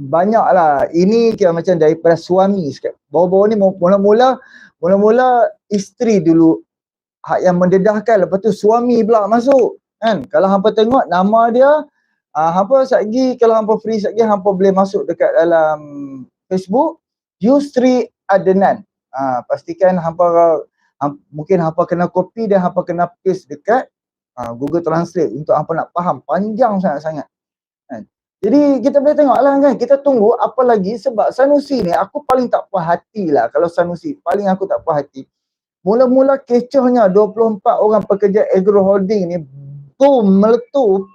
banyaklah. Ini kira macam daripada suami sikit. Baru-baru ni mula-mula isteri dulu hak yang mendedahkan, lepas tu suami pula masuk kan. Kalau hampa tengok nama dia, hampa satgi, kalau hampa free satgi, hampa boleh masuk dekat dalam Facebook Yusri Adnan. Pastikan mungkin hampa kena copy dan hampa kena paste dekat Google Translate untuk hampa nak faham. Panjang sangat-sangat kan. Jadi kita boleh tengok lah kan, kita tunggu apa lagi. Sebab Sanusi ni aku paling tak puas hati lah. Kalau Sanusi paling aku tak puas hati, mula-mula kecohnya 24 orang pekerja Agro Holding ni boom, meletup.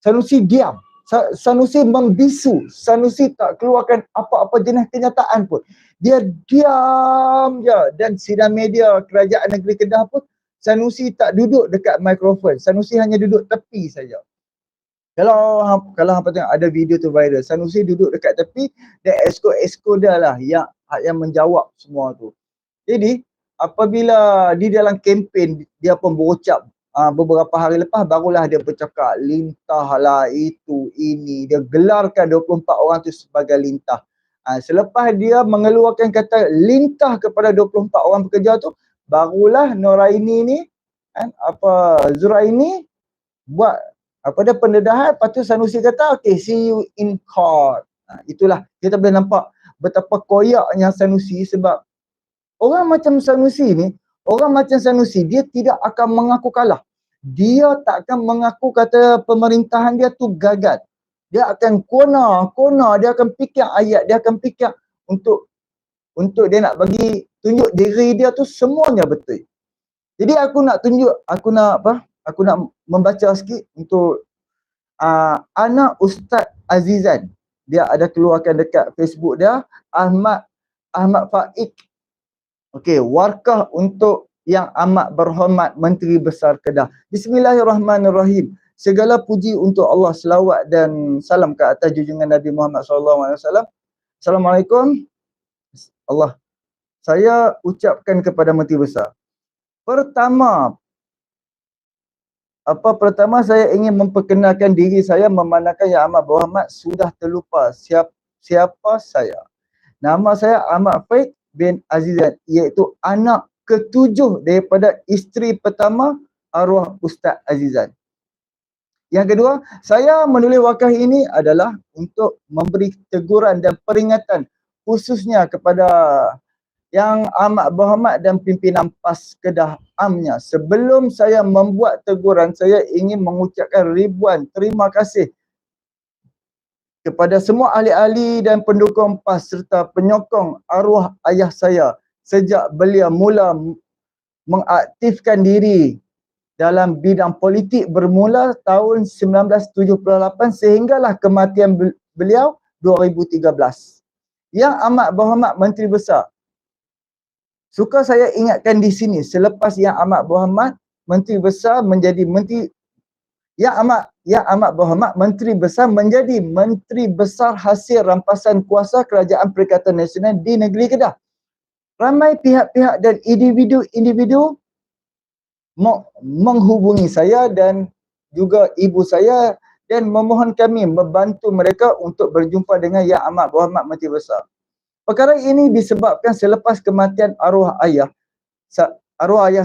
Sanusi diam. Sanusi membisu. Sanusi tak keluarkan apa-apa jenis kenyataan pun. Dia diam je. Dan sidang media Kerajaan Negeri Kedah pun Sanusi tak duduk dekat mikrofon. Sanusi hanya duduk tepi saja. Kalau hampa tengok ada video tu viral, Sanusi duduk dekat tepi dan esko dia lah yang menjawab semua tu. Jadi apabila di dalam kempen dia pun berucap beberapa hari lepas, barulah dia bercakap lintah lah itu ini. Dia gelarkan 24 orang tu sebagai lintah. Selepas dia mengeluarkan kata lintah kepada 24 orang pekerja tu, barulah Noraini ni Zuraini buat dia pendedahan. Lepas tu Sanusi kata okay, see you in court. Itulah kita boleh nampak betapa koyaknya Sanusi. Sebab orang macam Sanusi ni, dia tidak akan mengaku kalah. Dia tak akan mengaku kata pemerintahan dia tu gagal. Dia akan kona, dia akan fikir ayat, dia akan fikir untuk dia nak bagi tunjuk diri dia tu semuanya betul. Jadi aku nak membaca sikit untuk anak Ustaz Azizan. Dia ada keluarkan dekat Facebook dia, Ahmad Faik. Okey, warkah untuk Yang Amat Berhormat Menteri Besar Kedah. Bismillahirrahmanirrahim. Segala puji untuk Allah, selawat dan salam ke atas junjungan Nabi Muhammad SAW. Assalamualaikum. Saya ucapkan kepada Menteri Besar. Pertama saya ingin memperkenalkan diri saya, memandangkan Yang Amat Berhormat sudah terlupa siapa saya. Nama saya Ahmad Faik bin Azizan, iaitu anak ketujuh daripada isteri pertama arwah Ustaz Azizan. Yang kedua, saya menulis wakaf ini adalah untuk memberi teguran dan peringatan khususnya kepada Yang Amat Berhormat dan pimpinan PAS Kedah Amnya. Sebelum saya membuat teguran, saya ingin mengucapkan ribuan terima kasih kepada semua ahli-ahli dan pendukung PAS serta penyokong arwah ayah saya sejak beliau mula mengaktifkan diri dalam bidang politik bermula tahun 1978 sehinggalah kematian beliau 2013. Yang Amat Berhormat Menteri Besar, suka saya ingatkan di sini, selepas Yang Amat Berhormat Menteri Besar menjadi Menteri, Yang Amat Berhormat Menteri Besar menjadi Menteri Besar hasil rampasan kuasa Kerajaan Perikatan Nasional di negeri Kedah. Ramai pihak-pihak dan individu menghubungi saya dan juga ibu saya dan memohon kami membantu mereka untuk berjumpa dengan Yang Amat Berhormat Menteri Besar. Perkara ini disebabkan selepas kematian arwah ayah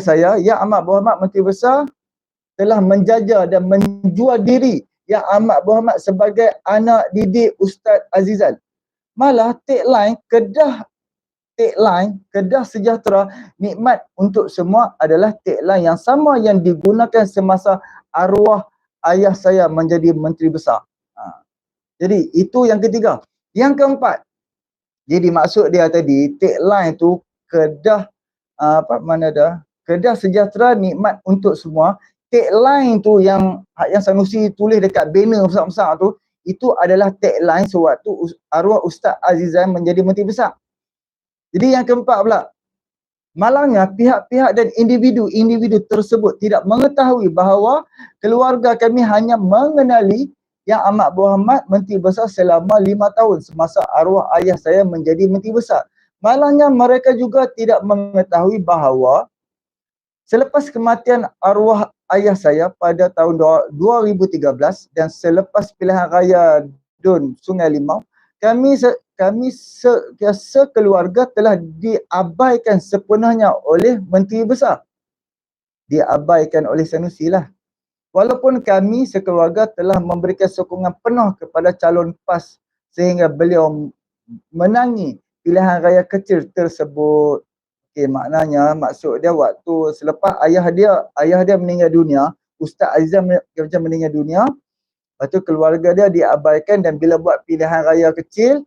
saya, Yang Amat Berhormat Menteri Besar telah menjajah dan menjual diri Yang Amat Berhormat sebagai anak didik Ustaz Azizan. Malah tagline Kedah Sejahtera, nikmat untuk semua adalah tagline yang sama yang digunakan semasa arwah ayah saya menjadi Menteri Besar. Jadi itu yang ketiga. Yang keempat, jadi maksud dia tadi tagline tu Kedah Kedah Sejahtera, nikmat untuk semua. Tagline tu yang Sanusi tulis dekat banner besar-besar tu, itu adalah tagline sewaktu arwah Ustaz Azizan menjadi Menteri Besar. Jadi yang keempat pula, malangnya pihak-pihak dan individu tersebut tidak mengetahui bahawa keluarga kami hanya mengenali Yang Amat Berhormat Menteri Besar selama 5 tahun semasa arwah ayah saya menjadi Menteri Besar. Malangnya mereka juga tidak mengetahui bahawa selepas kematian arwah ayah saya pada tahun 2013 dan selepas pilihan raya DUN Sungai Limau, sekeluarga telah diabaikan sepenuhnya oleh Menteri Besar. Diabaikan oleh Sanusi lah. Walaupun kami sekeluarga telah memberikan sokongan penuh kepada calon PAS sehingga beliau menangi pilihan raya kecil tersebut. Okey, maknanya maksud dia waktu selepas ayah dia meninggal dunia, Ustaz Azizan macam meninggal dunia, lepas tu keluarga dia diabaikan dan bila buat pilihan raya kecil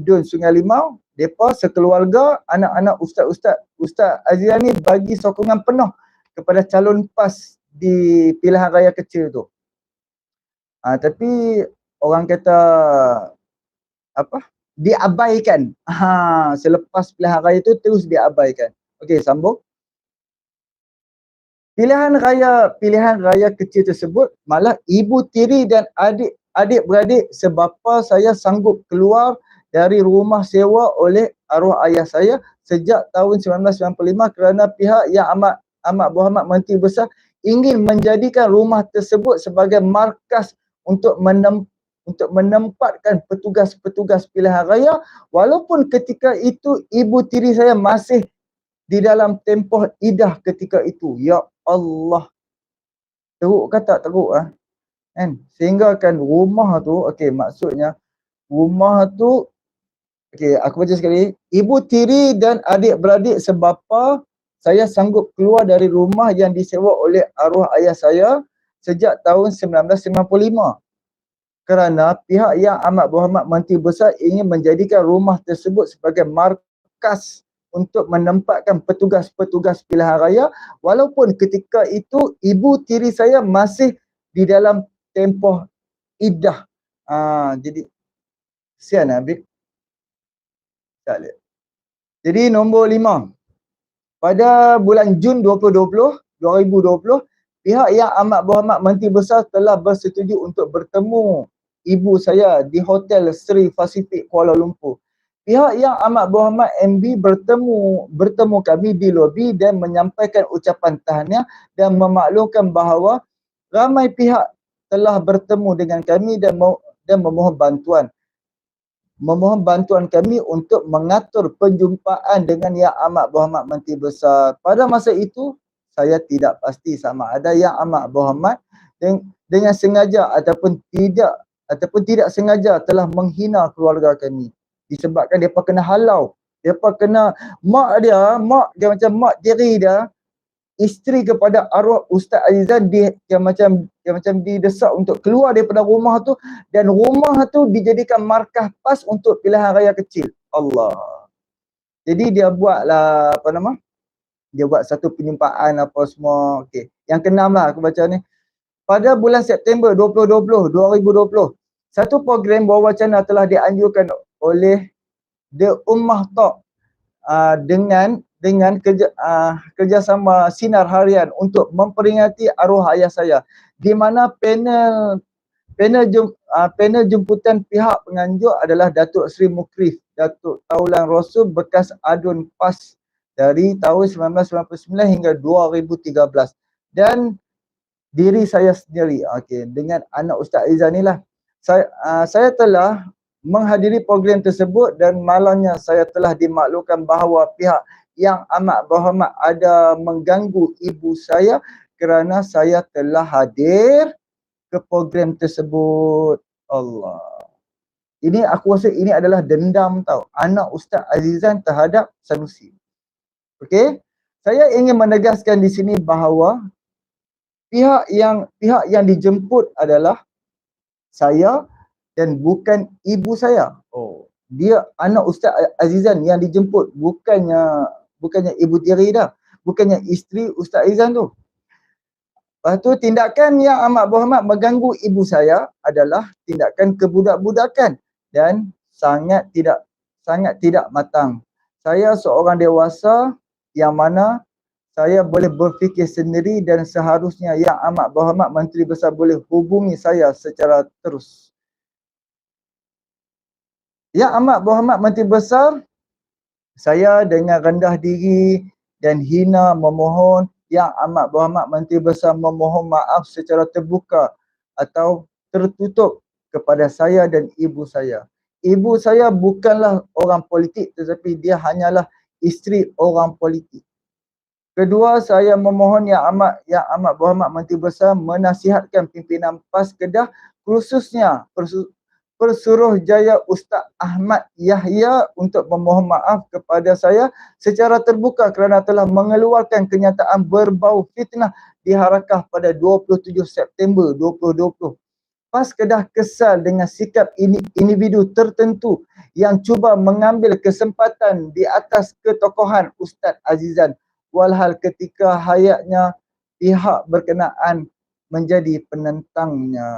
Dun Sungai Limau, depa sekeluarga anak-anak Ustaz Azizan ni bagi sokongan penuh kepada calon PAS di pilihan raya kecil tu. Tapi orang kata diabaikan. Selepas pilihan raya tu terus diabaikan. Okey, sambung. Pilihan raya kecil tersebut malah ibu tiri dan adik-beradik sebapa saya sanggup keluar dari rumah sewa oleh arwah ayah saya sejak tahun 1995 kerana pihak yang amat berhormat Menteri Besar ingin menjadikan rumah tersebut sebagai markas untuk menempatkan petugas-petugas pilihan raya, walaupun ketika itu ibu tiri saya masih di dalam tempoh iddah ketika itu. Ya Allah. Teruk ke tak teruk kan? Sehingga kan rumah tu, okey, maksudnya rumah tu, okey, aku baca sekali. Ibu tiri dan adik-beradik sebapa saya sanggup keluar dari rumah yang disewa oleh arwah ayah saya sejak tahun 1995 kerana pihak yang amat berhormat Menteri Besar ingin menjadikan rumah tersebut sebagai markas untuk menempatkan petugas-petugas pilihan raya, walaupun ketika itu ibu tiri saya masih di dalam tempoh iddah. Jadi kesian Habib. Tak lihat. Jadi nombor 5. Pada bulan Jun 2020, pihak yang amat berhormat Menteri Besar telah bersetuju untuk bertemu ibu saya di Hotel Sri Pacific Kuala Lumpur. Pihak yang amat berhormat MB bertemu kami di lobi dan menyampaikan ucapan tahniah dan memaklumkan bahawa ramai pihak telah bertemu dengan kami dan memohon bantuan. Memohon bantuan kami untuk mengatur penjumpaan dengan Yang Amat Berhormat Menteri Besar. Pada masa itu, saya tidak pasti sama ada Yang Amat Berhormat dengan sengaja ataupun tidak sengaja telah menghina keluarga kami. Disebabkan mereka kena halau. Mereka kena, mak dia macam mak tiri dia, isteri kepada arwah Ustaz Azizan yang macam didesak untuk keluar daripada rumah tu, dan rumah tu dijadikan markah PAS untuk pilihan raya kecil. Allah. Jadi dia buatlah dia buat satu penyumpaan apa semua. Okey. Yang keenam lah aku baca ni. Pada bulan September 2020, satu program berwacana telah dianjurkan oleh The Ummah Talk dengan kerjasama Sinar Harian untuk memperingati arwah ayah saya, di mana panel jemputan pihak penganjur adalah Datuk Seri Mukrif, Datuk Taulan Rasul bekas adun PAS dari tahun 1999 hingga 2013 dan diri saya sendiri. Okey, dengan anak Ustaz Azizan ni lah. Saya telah menghadiri program tersebut dan malamnya saya telah dimaklumkan bahawa pihak yang amat berhormat ada mengganggu ibu saya kerana saya telah hadir ke program tersebut. Allah. Ini aku rasa ini adalah dendam tau. Anak Ustaz Azizan terhadap Sanusi. Okey. Saya ingin menegaskan di sini bahawa pihak yang dijemput adalah saya dan bukan ibu saya. Dia anak Ustaz Azizan yang dijemput, bukannya ibu tiri dah, bukannya isteri Ustaz Azizan tu. Lepas tu tindakan yang amat berhormat mengganggu ibu saya adalah tindakan kebudak-budakan dan sangat tidak matang. Saya seorang dewasa yang mana saya boleh berfikir sendiri dan seharusnya Yang Amat Berhormat Menteri Besar boleh hubungi saya secara terus. Yang Amat Berhormat Menteri Besar, saya dengan rendah diri dan hina memohon Yang Amat Berhormat Menteri Besar memohon maaf secara terbuka atau tertutup kepada saya dan ibu saya. Ibu saya bukanlah orang politik tetapi dia hanyalah isteri orang politik. Kedua, saya memohon Yang Amat Berhormat Menteri Besar menasihatkan pimpinan PAS Kedah khususnya Persuruhjaya Ustaz Ahmad Yahya untuk memohon maaf kepada saya secara terbuka kerana telah mengeluarkan kenyataan berbau fitnah di Harakah pada 27 September 2020. PAS Kedah kesal dengan sikap individu tertentu yang cuba mengambil kesempatan di atas ketokohan Ustaz Azizan walhal ketika hayatnya pihak berkenaan menjadi penentangnya.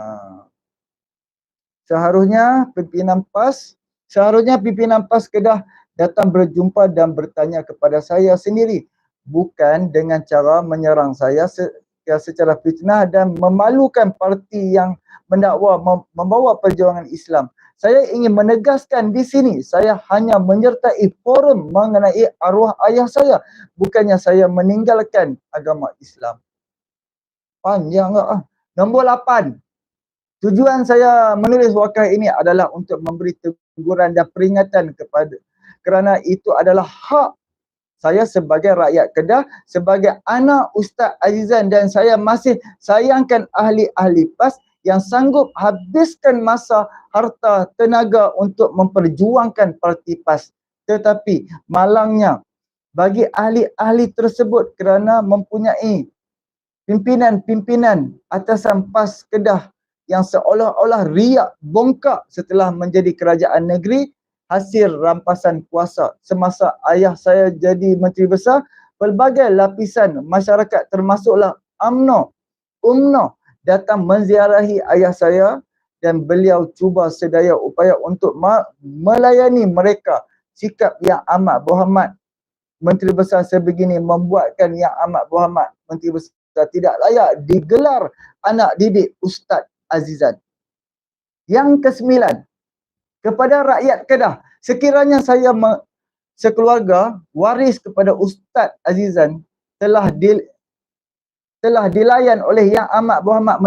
Seharusnya pimpinan PAS Kedah datang berjumpa dan bertanya kepada saya sendiri, bukan dengan cara menyerang saya secara fitnah dan memalukan parti yang mendakwa membawa perjuangan Islam. Saya ingin menegaskan di sini, saya hanya menyertai forum mengenai arwah ayah saya, bukannya saya meninggalkan agama Islam. Panjang tak? Nombor 8. Tujuan saya menulis wakil ini adalah untuk memberi teguran dan peringatan kerana itu adalah hak saya sebagai rakyat Kedah, sebagai anak Ustaz Azizan, dan saya masih sayangkan ahli-ahli PAS yang sanggup habiskan masa, harta, tenaga untuk memperjuangkan parti PAS. Tetapi malangnya bagi ahli-ahli tersebut kerana mempunyai pimpinan-pimpinan atasan PAS Kedah yang seolah-olah riak bongkak setelah menjadi kerajaan negeri hasil rampasan kuasa. Semasa ayah saya jadi Menteri Besar, pelbagai lapisan masyarakat termasuklah UMNO datang menziarahi ayah saya dan beliau cuba sedaya upaya untuk melayani mereka. Sikap Yang Amat Berhormat Menteri Besar sebegini membuatkan Yang Amat Berhormat Menteri Besar tidak layak digelar anak didik Ustaz Azizan. Yang ke-9, kepada rakyat Kedah, sekiranya saya sekeluarga waris kepada Ustaz Azizan telah dilayan oleh Yang Amat Berhormat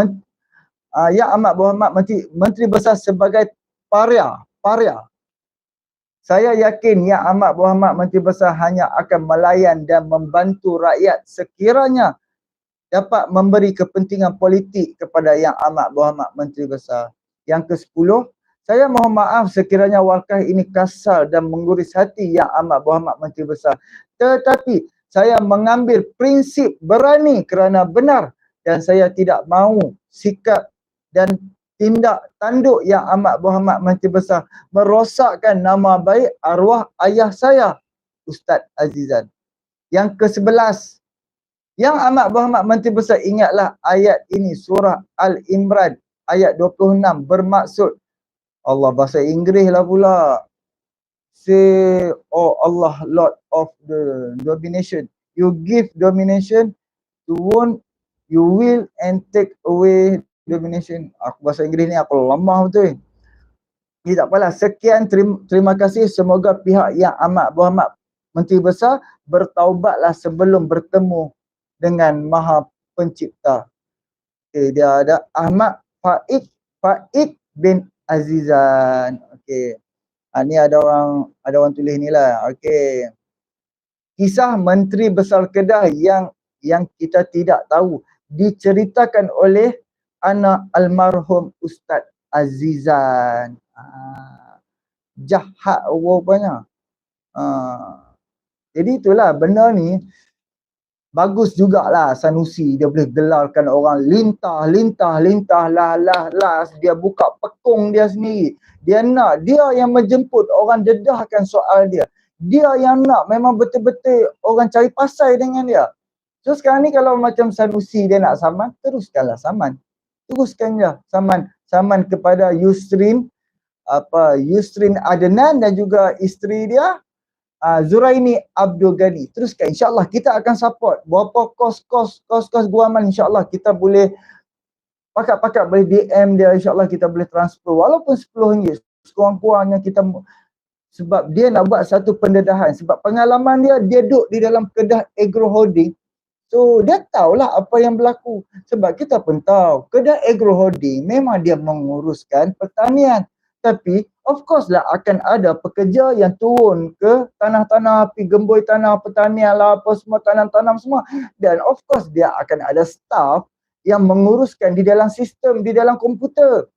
Menteri Besar sebagai paria. Saya yakin Yang Amat Berhormat Menteri Besar hanya akan melayan dan membantu rakyat sekiranya dapat memberi kepentingan politik kepada Yang Amat Berhormat Menteri Besar. Yang ke-10, saya mohon maaf sekiranya wakil ini kasar dan menguris hati Yang Amat Berhormat Menteri Besar. Tetapi saya mengambil prinsip berani kerana benar dan saya tidak mahu sikap dan tindak tanduk Yang Amat Berhormat Menteri Besar merosakkan nama baik arwah ayah saya, Ustaz Azizan. Yang ke-11, Yang Amat Berhormat Menteri Besar ingatlah ayat ini, surah Al-Imran ayat 26 bermaksud, Allah bahasa Inggeris lah pula. Say, oh Allah, Lord of the domination. You give domination to one, you will and take away domination. Aku bahasa Inggeris ni aku lemah betul. Ini tak apalah. Sekian, terima kasih. Semoga pihak Yang Amat Berhormat Menteri Besar bertaubatlah sebelum bertemu dengan Maha Pencipta. Okay, dia ada Ahmad Faik bin Azizan. Okey. Ni ada orang tulis ni lah. Okey. Kisah Menteri Besar Kedah yang kita tidak tahu diceritakan oleh anak almarhum Ustaz Azizan. Jahat rupanya. Jadi itulah benda ni. Bagus jugalah Sanusi, dia boleh gelarkan orang lintah, dia buka pekung dia sendiri. Dia yang menjemput orang dedahkan soal dia. Dia yang nak memang betul-betul orang cari pasal dengan dia. So sekarang ni kalau macam Sanusi dia nak saman, teruskanlah saman. Teruskan je saman kepada Yusrin Adnan dan juga isteri dia Zuraini Abdul Ghani. Teruskan, insyaAllah kita akan support. Berapa kos guaman, insyaAllah kita boleh pakat boleh DM dia, insyaAllah kita boleh transfer walaupun RM10 sekurang-kurangnya kita, sebab dia nak buat satu pendedahan. Sebab pengalaman dia duduk di dalam Kedah Agro Holding So dia tahulah apa yang berlaku. Sebab kita pun tahu kedai agroholding memang dia menguruskan pertanian. Tapi of course lah akan ada pekerja yang turun ke tanah-tanah, pergi gemboi tanah pertanian lah, apa semua, tanam-tanam semua. Dan of course dia akan ada staff yang menguruskan di dalam sistem, di dalam komputer.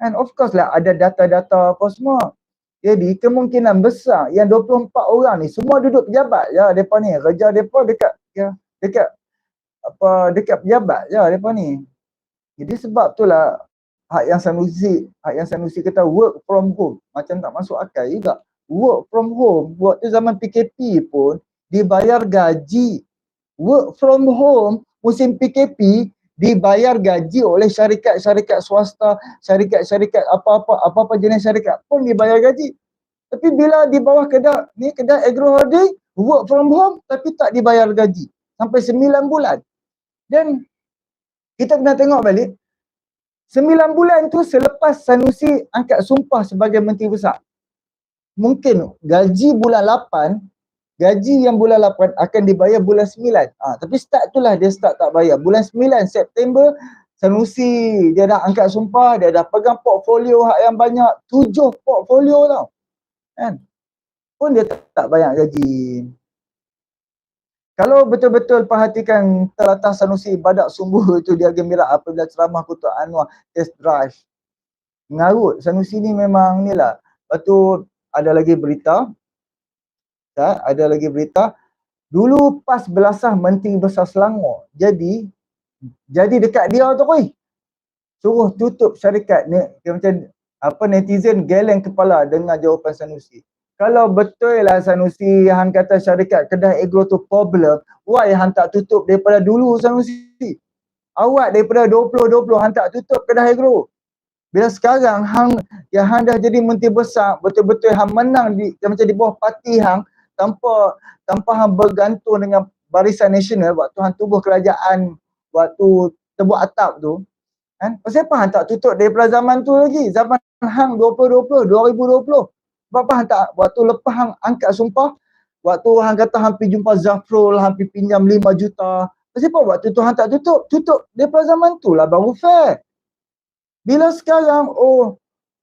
And of course lah ada data-data apa semua. Jadi kemungkinan besar yang 24 orang ni semua duduk pejabat ya depa ni. Kerja depa dekat ya, dekat pejabat je depa ni. Jadi sebab itulah hak yang Sanusi kata work from home macam tak masuk akal juga. Work from home waktu zaman PKP pun dibayar gaji. Work from home musim PKP dibayar gaji oleh syarikat-syarikat swasta, syarikat-syarikat apa-apa jenis syarikat pun dibayar gaji. Tapi bila di bawah kedai agroholding work from home tapi tak dibayar gaji sampai 9 bulan. Dan kita kena tengok balik 9 bulan tu selepas Sanusi angkat sumpah sebagai Menteri Besar. Mungkin gaji bulan 8, gaji yang bulan 8 akan dibayar bulan 9. Tapi start itulah dia start tak bayar. Bulan 9 September Sanusi dia dah angkat sumpah, dia dah pegang portfolio hak yang banyak, 7 portfolio tau. Kan? Pun dia tak bayar gaji. Kalau betul-betul perhatikan telatah Sanusi badak sumbu itu dia gembira apabila ceramah Kutuk Anwar test drive. Mengarut Sanusi ni memang ni lah. Lepas tu ada lagi berita. Dulu PAS belasah Menteri Besar Selangor. Jadi dekat dia tu suruh tutup syarikat ni. Macam netizen geleng kepala dengan jawapan Sanusi. Kalau betul lah Sanusi hang kata syarikat kedai agro tu problem, why hang tak tutup daripada dulu Sanusi? Awak daripada 2020 hang tak tutup kedai agro. Bila sekarang hang dah jadi Menteri Besar, betul-betul hang menang macam di bawah parti hang tanpa hang bergantung dengan Barisan Nasional waktu hang tubuh kerajaan, waktu terbuat atap tu. Kan? Pasal apa hang tak tutup daripada zaman tu lagi? Zaman hang 2020. Sebab apa hang tak, waktu lepas hang angkat sumpah, waktu hang kata hang pergi jumpa Zafrul, hang pergi pinjam 5 juta. Pasal apa waktu tu hang tak tutup? Tutup daripada zaman tu lah baru fair. Bila sekarang,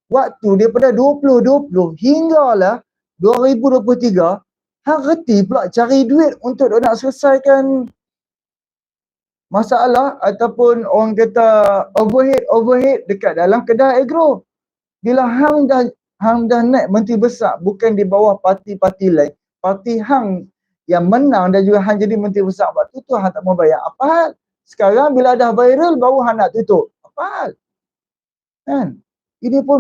waktu daripada 2020 hinggalah 2023, hang reti pula cari duit untuk nak selesaikan masalah ataupun orang kata overhead dekat dalam kedai agro. Bila hang dah naik Menteri Besar bukan di bawah parti-parti lain, parti hang yang menang dan juga hang jadi Menteri Besar waktu tu hang tak mau bayar. Apa hal? Sekarang bila dah viral baru hang nak tutup. Apa hal? Kan? Ini pun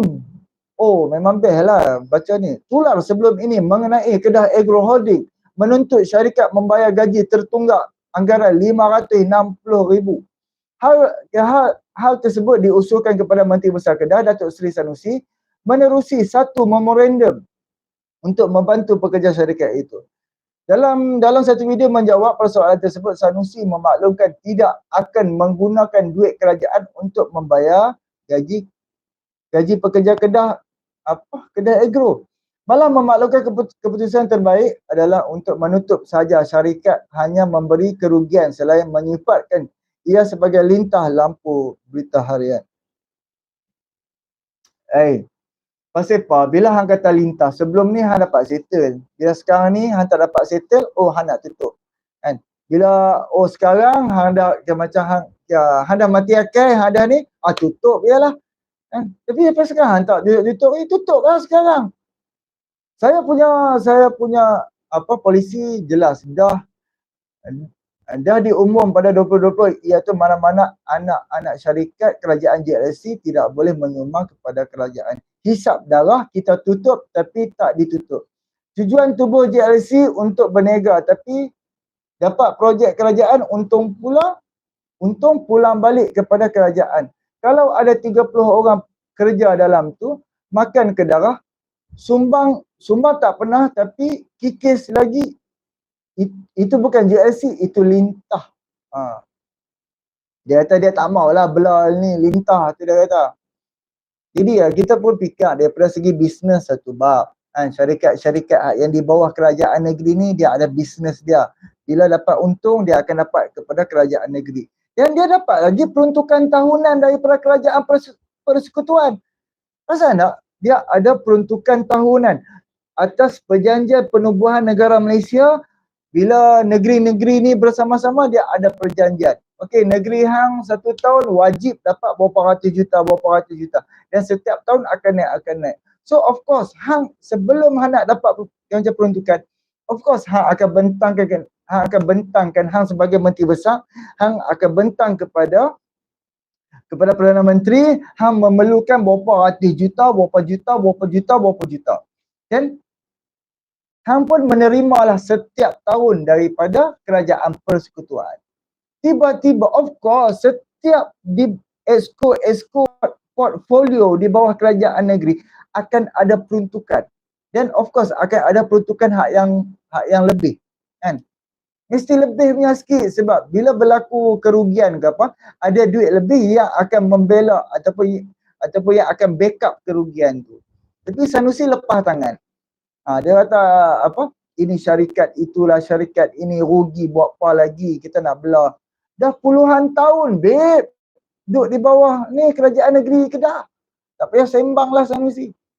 memang best lah baca ni. Tular sebelum ini mengenai kedai agroholding menuntut syarikat membayar gaji tertunggak anggaran RM560,000. Hal tersebut diusulkan kepada Menteri Besar Kedah Datuk Seri Sanusi menerusi satu memorandum untuk membantu pekerja syarikat itu. Dalam satu video menjawab persoalan tersebut, Sanusi memaklumkan tidak akan menggunakan duit kerajaan untuk membayar gaji pekerja kedai agro. Malah memaklumkan keputusan terbaik adalah untuk menutup saja syarikat hanya memberi kerugian selain menyifatkan ia sebagai lintah lampu berita harian. Pasal apa? Bila hang kata lintah, sebelum ni hang dapat settle. Bila sekarang ni hang tak dapat settle, hang nak tutup. Kan? Bila sekarang hang dah macam hang dah mati akal, hang dah ni, tutup jelah. Kan? Tapi apa sekarang hang tak tutup lah sekarang. Saya punya polisi jelas dah diumum pada 2020 iaitu mana-mana anak-anak syarikat kerajaan JLC tidak boleh menyumbang kepada kerajaan. Hisap darah kita tutup tapi tak ditutup. Tujuan tubuh JLC untuk berniaga tapi dapat projek kerajaan untung pulang balik kepada kerajaan. Kalau ada 30 orang kerja dalam tu, makan ke darah, sumbang tak pernah tapi kikis lagi. Itu bukan JLC, itu lintah. Dia kata dia tak maulah belal ni, lintah tu dia kata. Jadi kita pun fikir daripada segi bisnes satu bab. Syarikat-syarikat yang di bawah kerajaan negeri ni dia ada bisnes dia. Bila dapat untung, dia akan dapat kepada kerajaan negeri. Dan dia dapat lagi peruntukan tahunan daripada kerajaan persekutuan. Pasal tak? Dia ada peruntukan tahunan atas perjanjian penubuhan negara Malaysia. Bila negeri-negeri ni bersama-sama, dia ada perjanjian. Okey, negeri hang 1 tahun wajib dapat berapa ratus juta. Dan setiap tahun akan naik. So of course, hang sebelum hang nak dapat macam peruntukan, of course hang akan bentangkan hang sebagai menteri besar, hang akan bentang kepada Perdana Menteri, hang memerlukan berapa ratus juta. Dan hang pun menerimalah setiap tahun daripada kerajaan persekutuan. Tiba-tiba, of course, setiap di exco portfolio di bawah kerajaan negeri akan ada peruntukan. Dan of course akan ada peruntukan hak yang lebih, kan? Mesti lebih punya sikit, sebab bila berlaku kerugian ke apa, ada duit lebih yang akan membela ataupun yang akan backup kerugian tu. Tapi Sanusi lepas tangan. Dia kata apa? Ini syarikat, itulah syarikat, ini rugi, buat apa lagi kita nak belah. Dah puluhan tahun, babe, duduk di bawah ni kerajaan negeri Kedah. Tak payah sembang lah Sanusi.